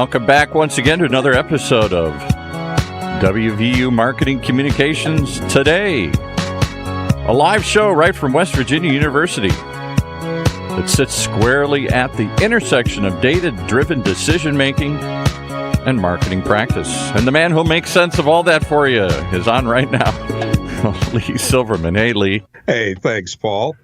Welcome back once again to another episode of WVU Marketing Communications Today, a live show right from West Virginia University that sits squarely at the intersection of data-driven decision-making and marketing practice. And the man who'll make sense of all that for you is on right now, Lee Silverman. Hey, Lee. Hey, thanks, Paul.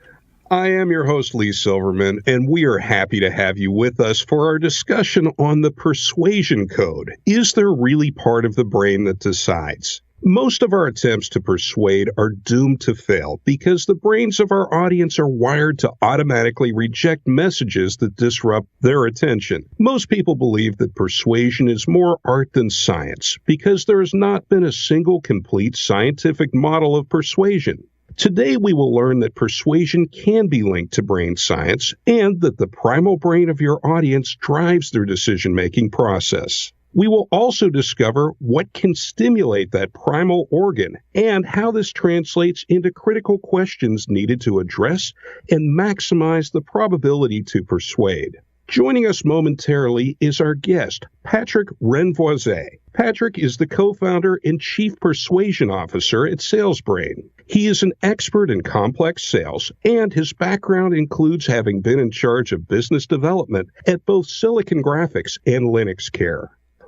I am your host, Lee Silverman, and we are happy to have you with us for our discussion on the Persuasion Code. Is there really part of the brain that decides? Most of our attempts to persuade are doomed to fail because the brains of our audience are wired to automatically reject messages that disrupt their attention. Most people believe that persuasion is more art than science because there has not been a single complete scientific model of persuasion. Today, we will learn that persuasion can be linked to brain science and that the primal brain of your audience drives their decision-making process. We will also discover what can stimulate that primal organ and how this translates into critical questions needed to address and maximize the probability to persuade. Joining us momentarily is our guest, Patrick RENVOISECo. Patrick is the co-founder and chief persuasion officer at SalesBrain. He is an expert in complex sales, and his background includes having been in charge of business development at both Silicon Graphics and LinuxCare.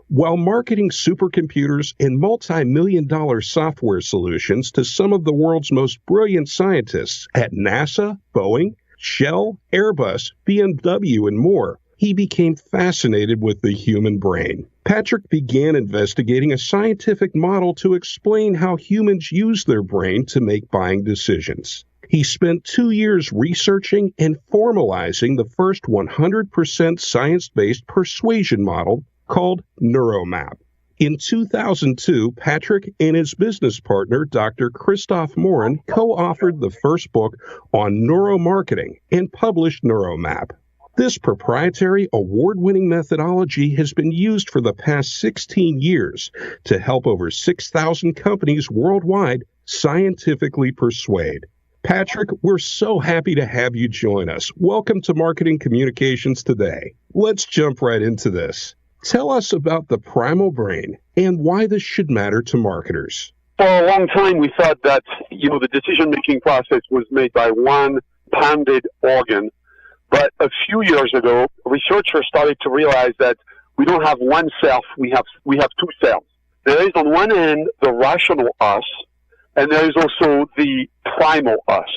While marketing supercomputers and multi-million-dollar software solutions to some of the world's most brilliant scientists at NASA, Boeing, Shell, Airbus, BMW, and more, he became fascinated with the human brain. Patrick began investigating a scientific model to explain how humans use their brain to make buying decisions. He spent 2 years researching and formalizing the first 100% science-based persuasion model called Neuromap. In 2002, Patrick and his business partner, Dr. Christoph Morin, co-authored the first book on neuromarketing and published Neuromap. This proprietary, award-winning methodology has been used for the past 16 years to help over 6,000 companies worldwide scientifically persuade. Patrick, we're so happy to have you join us. Welcome to Marketing Communications Today. Let's jump right into this. Tell us about the primal brain and why this should matter to marketers. For a long time, we thought that, the decision-making process was made by one pounded organ. But a few years ago, researchers started to realize that we don't have one self, we have two selves. There is on one end the rational us, and there is also the primal us.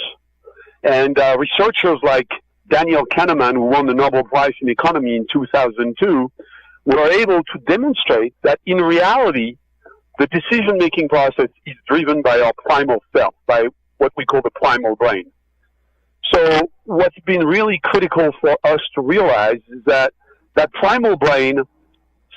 And researchers like Daniel Kahneman, who won the Nobel Prize in Economy in 2002, were able to demonstrate that in reality, the decision-making process is driven by our primal self, by what we call the primal brain. So what's been really critical for us to realize is that that primal brain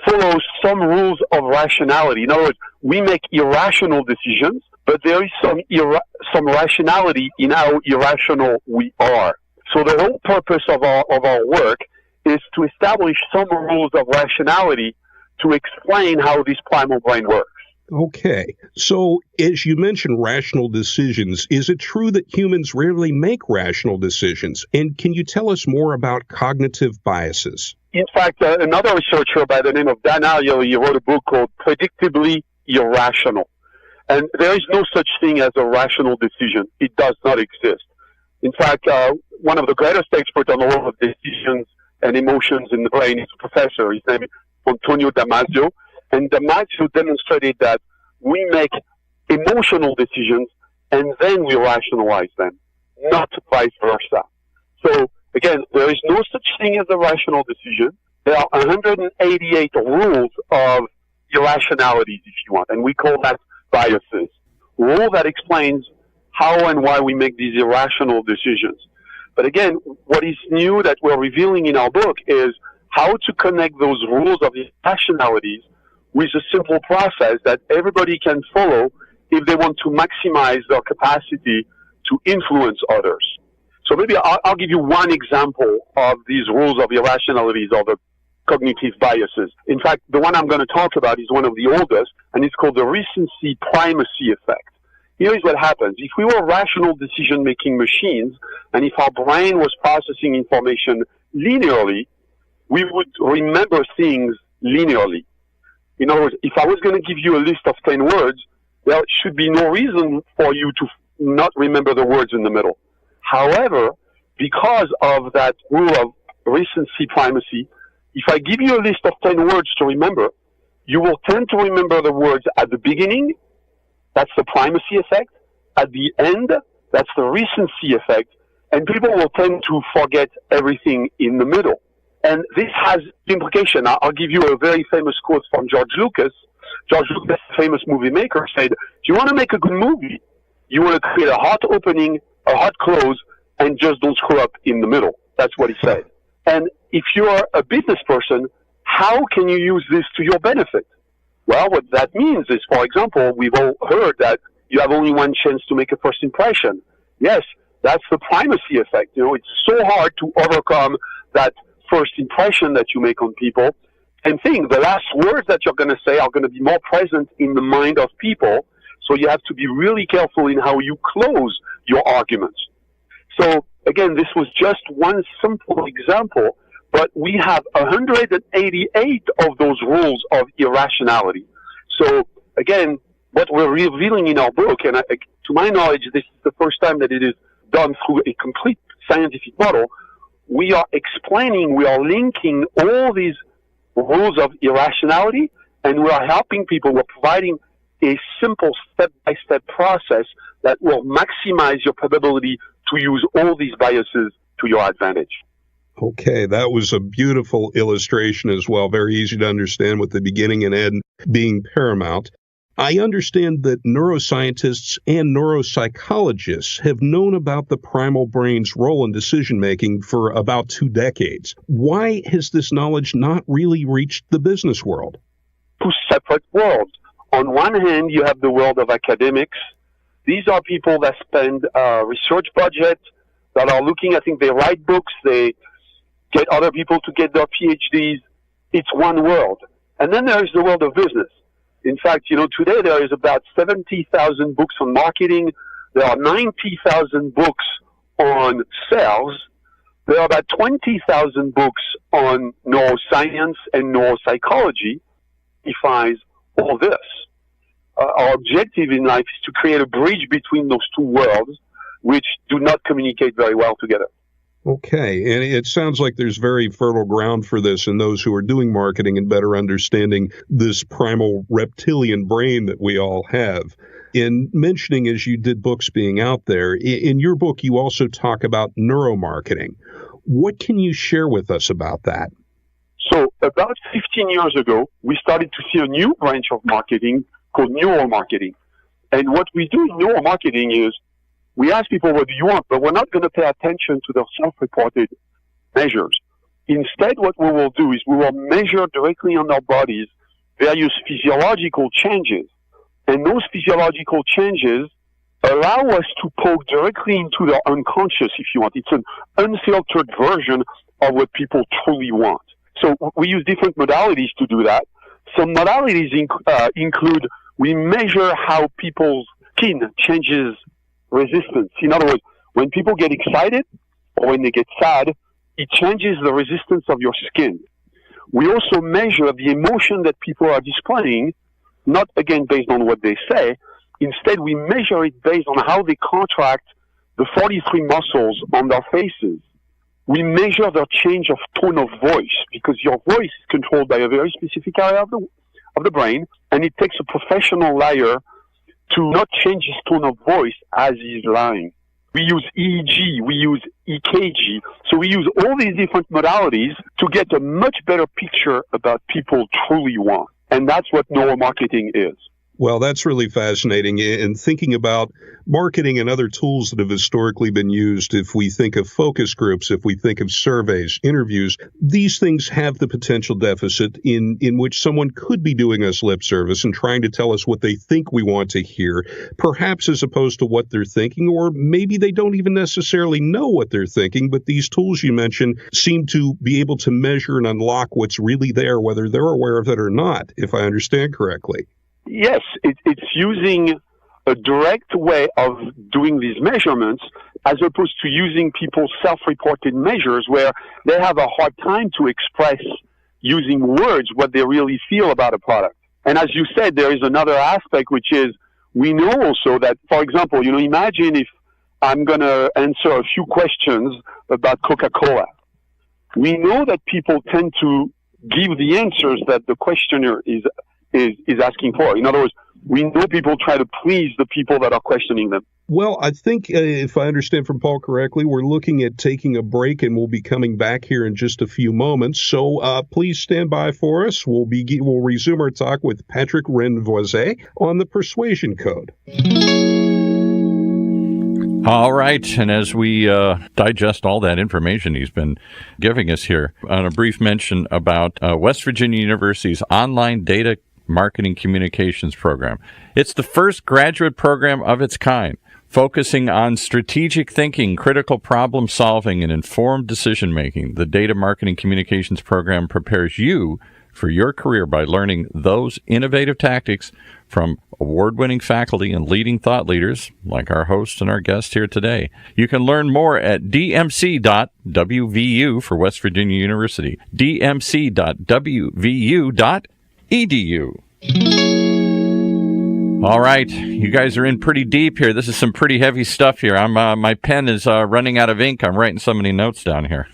follows some rules of rationality. In other words, we make irrational decisions, but there is some rationality in how irrational we are. So the whole purpose of our work is to establish some rules of rationality to explain how this primal brain works. Okay. So, as you mentioned rational decisions, is it true that humans rarely make rational decisions? And can you tell us more about cognitive biases? In fact, another researcher by the name of Dan Ariely wrote a book called Predictably Irrational. And there is no such thing as a rational decision. It does not exist. In fact, one of the greatest experts on all of decisions and emotions in the brain is a professor. His name is Antonio Damasio. And Damasio demonstrated that we make emotional decisions and then we rationalize them, not vice versa. So, again, there is no such thing as a rational decision. There are 188 rules of irrationalities, if you want, and we call that biases. Rule that explains how and why we make these irrational decisions. But again, what is new that we're revealing in our book is how to connect those rules of irrationalities with a simple process that everybody can follow if they want to maximize their capacity to influence others. So maybe I'll give you one example of these rules of irrationalities or the cognitive biases. In fact, the one I'm going to talk about is one of the oldest, and it's called the recency primacy effect. Here is what happens. If we were rational decision-making machines, and if our brain was processing information linearly, we would remember things linearly. In other words, if I was going to give you a list of 10 words, there should be no reason for you to not remember the words in the middle. However, because of that rule of recency primacy, if I give you a list of 10 words to remember, you will tend to remember the words at the beginning. That's the primacy effect. At the end, that's the recency effect. And people will tend to forget everything in the middle. And this has implication. I'll give you a very famous quote from George Lucas. George Lucas, famous movie maker, said, if you want to make a good movie, you want to create a hot opening, a hot close, and just don't screw up in the middle. That's what he said. And if you're a business person, how can you use this to your benefit? Well, what that means is, for example, we've all heard that you have only one chance to make a first impression. Yes, that's the primacy effect. You know, it's so hard to overcome that first impression that you make on people. And think, the last words that you're going to say are going to be more present in the mind of people. So you have to be really careful in how you close your arguments. So again, this was just one simple example, but we have 188 of those rules of irrationality. So again, what we're revealing in our book, and to my knowledge, this is the first time that it is done through a complete scientific model, we are explaining, we are linking all these rules of irrationality, and we are helping people, we're providing a simple step-by-step process that will maximize your probability to use all these biases to your advantage. Okay, that was a beautiful illustration as well. Very easy to understand with the beginning and end being paramount. I understand that neuroscientists and neuropsychologists have known about the primal brain's role in decision-making for about 2 decades. Why has this knowledge not really reached the business world? 2 separate worlds. On one hand, you have the world of academics. These are people that spend research budget, that are looking, I think they write books, they get other people to get their PhDs. It's one world. And then there is the world of business. In fact, you know, today there is about 70,000 books on marketing. There are 90,000 books on sales. There are about 20,000 books on neuroscience and neuropsychology. Defines all this. Our objective in life is to create a bridge between those 2 worlds, which do not communicate very well together. Okay, and it sounds like there's very fertile ground for this in those who are doing marketing and better understanding this primal reptilian brain that we all have. In mentioning, as you did books being out there, in your book you also talk about neuromarketing. What can you share with us about that? So about 15 years ago, we started to see a new branch of marketing called neuromarketing. And what we do in neuromarketing is we ask people, what do you want? But we're not going to pay attention to the self-reported measures. Instead, what we will do is we will measure directly on our bodies various physiological changes. And those physiological changes allow us to poke directly into their unconscious, if you want. It's an unfiltered version of what people truly want. So we use different modalities to do that. Some modalities include we measure how people's skin changes resistance. In other words, when people get excited or when they get sad, it changes the resistance of your skin. We also measure the emotion that people are displaying, not again based on what they say. Instead, we measure it based on how they contract the 43 muscles on their faces. We measure their change of tone of voice because your voice is controlled by a very specific area of the brain, and it takes a professional liar to not change his tone of voice as he's lying. We use EEG, we use EKG, so we use all these different modalities to get a much better picture about people truly want. And that's what neuromarketing is. Well, that's really fascinating. And thinking about marketing and other tools that have historically been used, if we think of focus groups, if we think of surveys, interviews, these things have the potential deficit in which someone could be doing us lip service and trying to tell us what they think we want to hear, perhaps as opposed to what they're thinking, or maybe they don't even necessarily know what they're thinking, but these tools you mentioned seem to be able to measure and unlock what's really there, whether they're aware of it or not, if I understand correctly. Yes, it's using a direct way of doing these measurements as opposed to using people's self-reported measures where they have a hard time to express, using words what they really feel about a product. And as you said, there is another aspect, which is we know also that, for example, imagine if I'm going to answer a few questions about Coca-Cola. We know that people tend to give the answers that the questioner is asking for. In other words, we know people try to please the people that are questioning them. Well, I think if I understand from Paul correctly, we're looking at taking a break, and we'll be coming back here in just a few moments. So please stand by for us. We'll resume our talk with Patrick RENVOISE on the Persuasion Code. All right, and as we digest all that information he's been giving us here, on a brief mention about West Virginia University's online data marketing communications program. It's the first graduate program of its kind, focusing on strategic thinking, critical problem solving, and informed decision making. The data marketing communications program prepares you for your career by learning those innovative tactics from award-winning faculty and leading thought leaders like our host and our guest here today. You can learn more at dmc.wvu for West Virginia University, dmc.wvu.edu. All right, you guys are in pretty deep here. This is some pretty heavy stuff here. My pen is running out of ink. I'm writing so many notes down here.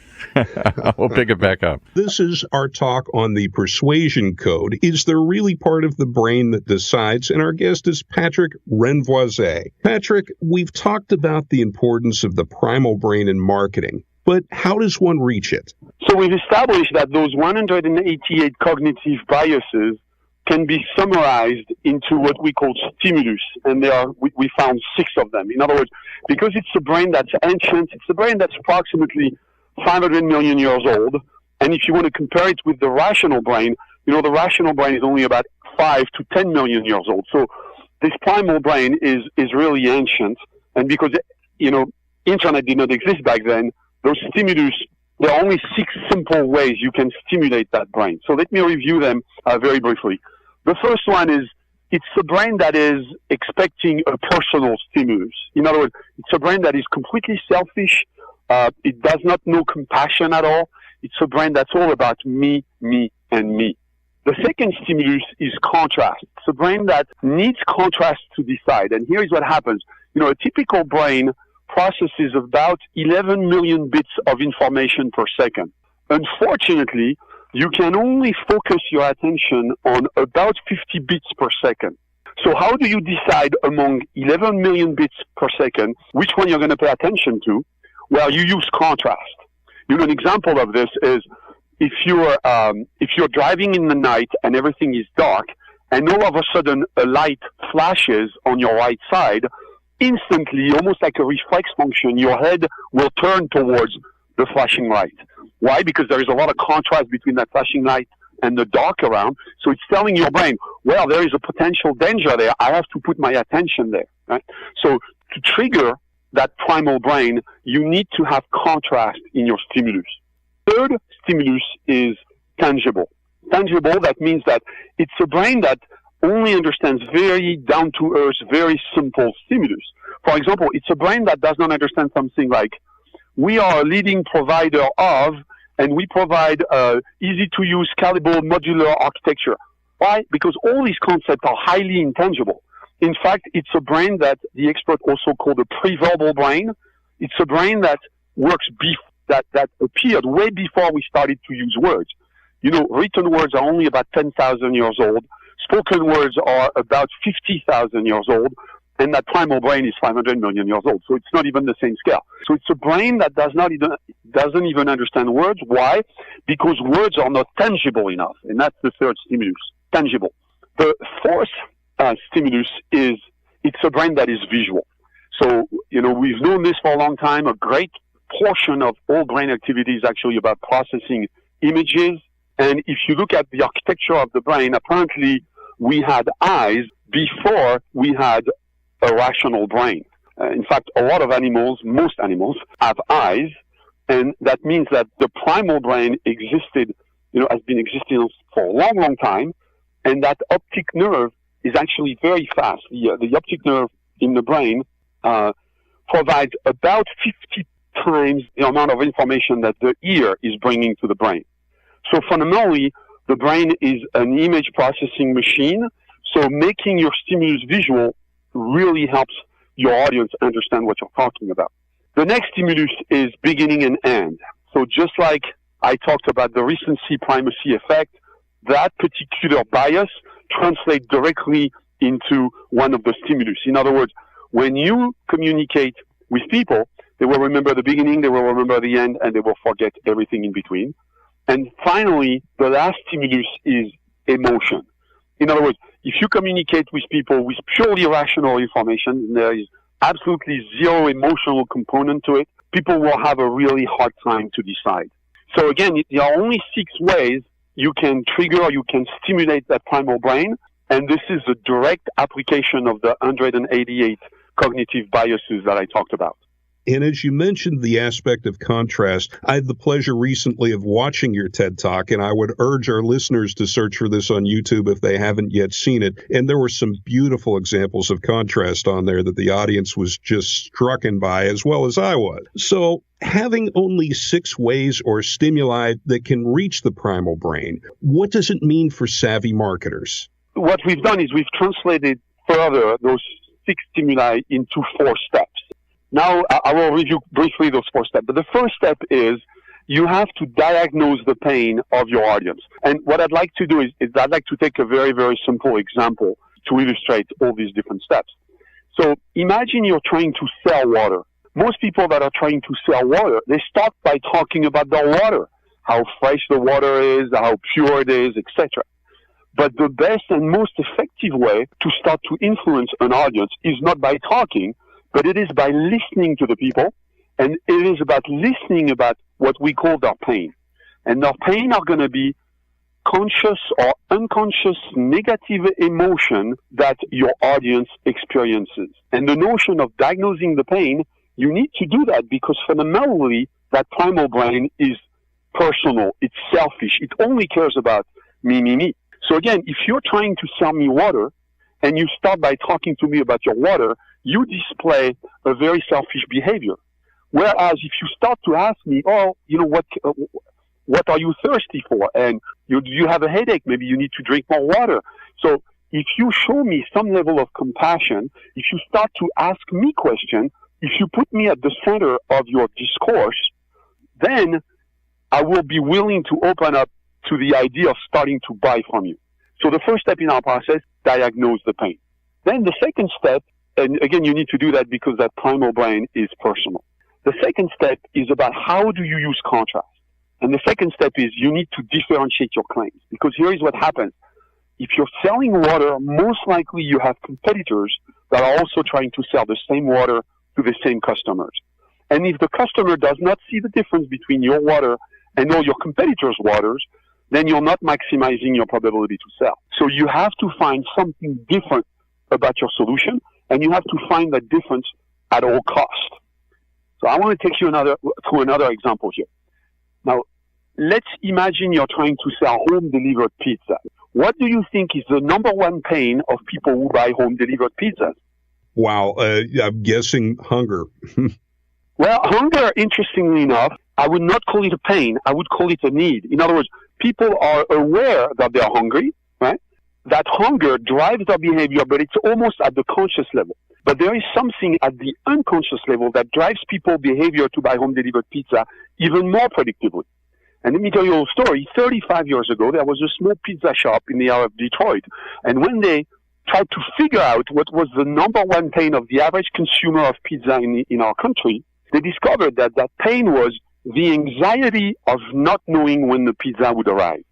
We'll pick it back up. This is our talk on the Persuasion Code. Is there really part of the brain that decides? And our guest is Patrick RENVOISE. Patrick, we've talked about the importance of the primal brain in marketing, but how does one reach it? So we've established that those 188 cognitive biases can be summarized into what we call stimulus, and we found 6 of them. In other words, because it's a brain that's ancient, it's a brain that's approximately 500 million years old, and if you want to compare it with the rational brain, the rational brain is only about 5 to 10 million years old. So this primal brain is really ancient, and because internet did not exist back then, those stimulus, there are only 6 simple ways you can stimulate that brain. So let me review them very briefly. The first one is it's a brain that is expecting a personal stimulus. In other words, it's a brain that is completely selfish. It does not know compassion at all. It's a brain that's all about me, me, and me. The second stimulus is contrast. It's a brain that needs contrast to decide. And here is what happens. A typical brain processes about 11 million bits of information per second. Unfortunately, you can only focus your attention on about 50 bits per second. So how do you decide among 11 million bits per second which one you're going to pay attention to? Well, you use contrast. An example of this is if you're driving in the night and everything is dark, and all of a sudden a light flashes on your right side, instantly, almost like a reflex function, your head will turn towards the flashing light. Why? Because there is a lot of contrast between that flashing light and the dark around. So it's telling your brain, well, there is a potential danger there. I have to put my attention there. Right? So to trigger that primal brain, you need to have contrast in your stimulus. Third stimulus is tangible. Tangible, that means that it's a brain that only understands very down-to-earth, very simple stimulus. For example, it's a brain that does not understand something like, we are a leading provider of, and we provide easy-to-use, scalable, modular architecture. Why? Because all these concepts are highly intangible. In fact, it's a brain that the expert also called a pre-verbal brain. It's a brain that works that appeared way before we started to use words. Written words are only about 10,000 years old. Spoken words are about 50,000 years old. And that primal brain is 500 million years old. So it's not even the same scale. So it's a brain that doesn't even understand words. Why? Because words are not tangible enough. And that's the third stimulus, tangible. The fourth stimulus is it's a brain that is visual. So, we've known this for a long time. A great portion of all brain activity is actually about processing images. And if you look at the architecture of the brain, apparently we had eyes before we had a rational brain. In fact, a lot of animals, most animals, have eyes. And that means that the primal brain existed, has been existing for a long, long time. And that optic nerve is actually very fast. The optic nerve in the brain provides about 50 times the amount of information that the ear is bringing to the brain. So fundamentally, the brain is an image processing machine. So making your stimulus visual really helps your audience understand what you're talking about. The next stimulus is beginning and end. So just like I talked about the recency primacy effect, that particular bias translates directly into one of the stimulus. In other words, when you communicate with people, they will remember the beginning, they will remember the end, and they will forget everything in between. And finally, the last stimulus is emotion. In other words, if you communicate with people with purely rational information, there is absolutely zero emotional component to it, people will have a really hard time to decide. So again, there are only 6 ways you can trigger, you can stimulate that primal brain, and this is a direct application of the 188 cognitive biases that I talked about. And as you mentioned the aspect of contrast, I had the pleasure recently of watching your TED Talk, and I would urge our listeners to search for this on YouTube if they haven't yet seen it. And there were some beautiful examples of contrast on there that the audience was just strucken by, as well as I was. So having only 6 ways or stimuli that can reach the primal brain, what does it mean for savvy marketers? What we've done is we've translated further those 6 stimuli into 4 steps. Now, I will review briefly those 4 steps. But the first step is you have to diagnose the pain of your audience. And what I'd like to do is I'd like to take a very, very simple example to illustrate all these different steps. So imagine you're trying to sell water. Most people that are trying to sell water, they start by talking about the water, how fresh the water is, how pure it is, etc. But the best and most effective way to start to influence an audience is not by talking, but it is by listening to the people, and it is about listening about what we call their pain. And their pain are going to be conscious or unconscious negative emotion that your audience experiences. And the notion of diagnosing the pain, you need to do that because fundamentally that primal brain is personal, it's selfish, it only cares about me. So again, if you're trying to sell me water and you start by talking to me about your water, you display a very selfish behavior. Whereas if you start to ask me, what are you thirsty for? And you have a headache, maybe you need to drink more water. So if you show me some level of compassion, if you start to ask me questions, if you put me at the center of your discourse, then I will be willing to open up to the idea of starting to buy from you. So the first step in our process, diagnose the pain. Then the second step, and again, you need to do that because that primal brain is personal. The second step is about how do you use contrast. And the second step is you need to differentiate your claims. Because here is what happens. If you're selling water, most likely you have competitors that are also trying to sell the same water to the same customers. And if the customer does not see the difference between your water and all your competitors' waters, then you're not maximizing your probability to sell. So you have to find something different about your solution, and you have to find that difference at all cost. So I want to take you to another example here. Now, let's imagine you're trying to sell home-delivered pizza. What do you think is the number one pain of people who buy home-delivered pizzas? Wow, I'm guessing hunger. Well, hunger, interestingly enough, I would not call it a pain. I would call it a need. In other words, people are aware that they're hungry, right? That hunger drives their behavior, but it's almost at the conscious level. But there is something at the unconscious level that drives people's behavior to buy home-delivered pizza even more predictably. And let me tell you a little story. 35 years ago, there was a small pizza shop in the area of Detroit. And when they tried to figure out what was the number one pain of the average consumer of pizza in our country, they discovered that that pain was the anxiety of not knowing when the pizza would arrive.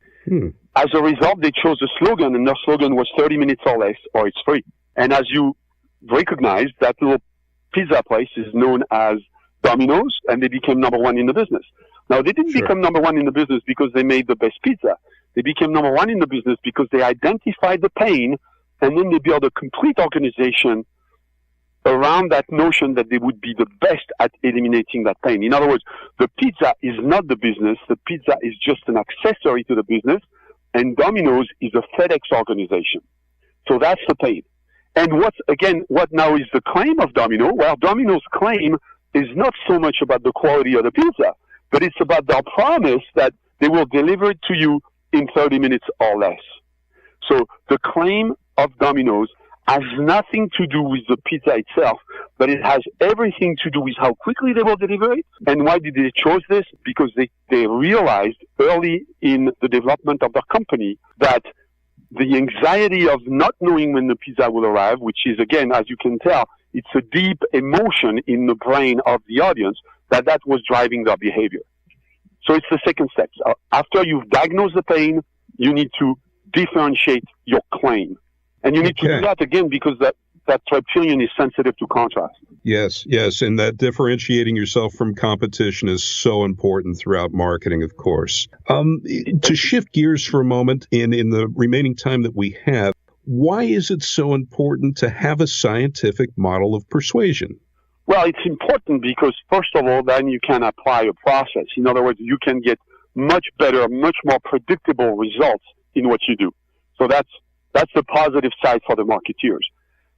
As a result, they chose a slogan, and their slogan was 30 minutes or less, or it's free. And as you recognize, that little pizza place is known as Domino's, and they became number one in the business. Now, they didn't become number one in the business because they made the best pizza. They became number one in the business because they identified the pain, and then they built a complete organization around that notion that they would be the best at eliminating that pain. In other words, the pizza is not the business. The pizza is just an accessory to the business, and Domino's is a FedEx organization. So that's the pain. And what now is the claim of Domino? Well, Domino's claim is not so much about the quality of the pizza, but it's about their promise that they will deliver it to you in 30 minutes or less. So the claim of Domino's has nothing to do with the pizza itself, but it has everything to do with how quickly they will deliver it. And why did they choose this? Because they realized early in the development of their company that the anxiety of not knowing when the pizza will arrive, which is, again, as you can tell, it's a deep emotion in the brain of the audience, that was driving their behavior. So it's the second step. After you've diagnosed the pain, you need to differentiate your claim. And you need to do that, again, because that reptilian is sensitive to contrast. Yes, and that differentiating yourself from competition is so important throughout marketing, of course. To shift gears for a moment, in the remaining time that we have, why is it so important to have a scientific model of persuasion? Well, it's important because, first of all, then you can apply a process. In other words, you can get much better, much more predictable results in what you do. So that's the positive side for the marketeers.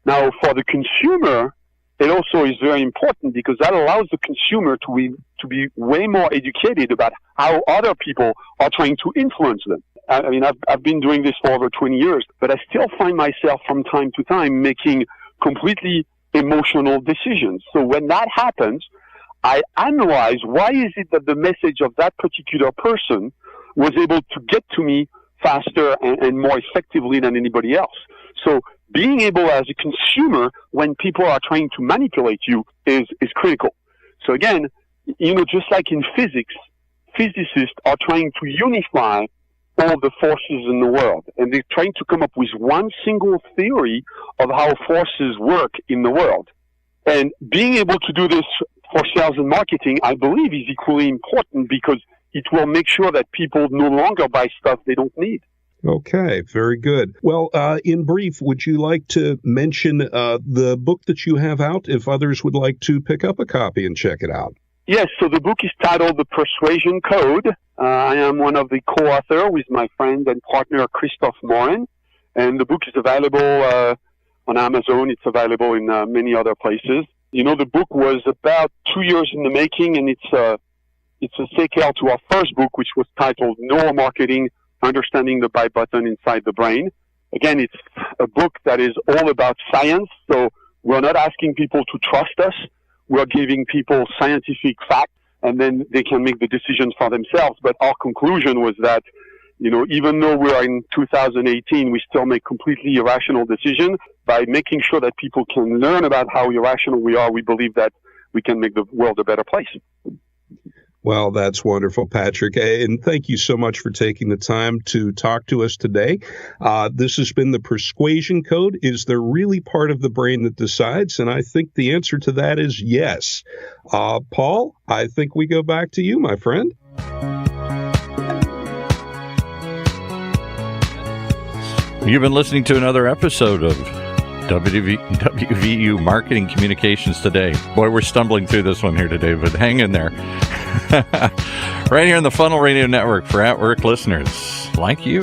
Now, for the consumer, it also is very important because that allows the consumer to be way more educated about how other people are trying to influence them. I mean, I've been doing this for over 20 years, but I still find myself from time to time making completely emotional decisions. So when that happens, I analyze why is it that the message of that particular person was able to get to me faster and more effectively than anybody else. So being able as a consumer, when people are trying to manipulate you, is critical. So again, just like in physics, physicists are trying to unify all the forces in the world. And they're trying to come up with one single theory of how forces work in the world. And being able to do this for sales and marketing, I believe, is equally important because it will make sure that people no longer buy stuff they don't need. Okay, very good. Well, in brief, would you like to mention the book that you have out if others would like to pick up a copy and check it out? Yes, so the book is titled The Persuasion Code. I am one of the co-authors with my friend and partner, Christophe Morin. And the book is available on Amazon. It's available in many other places. The book was about 2 years in the making, and it's a sequel to our first book, which was titled Neuromarketing, Understanding the Buy Button Inside the Brain. Again, it's a book that is all about science, so we're not asking people to trust us. We're giving people scientific facts, and then they can make the decisions for themselves. But our conclusion was that, even though we are in 2018, we still make completely irrational decisions. By making sure that people can learn about how irrational we are, we believe that we can make the world a better place. Well, that's wonderful, Patrick. And thank you so much for taking the time to talk to us today. This has been the Persuasion Code. Is there really part of the brain that decides? And I think the answer to that is yes. Paul, I think we go back to you, my friend. You've been listening to another episode of WVU Marketing Communications Today. Boy, we're stumbling through this one here today, but hang in there. Right here on the Funnel Radio Network for at-work listeners like you.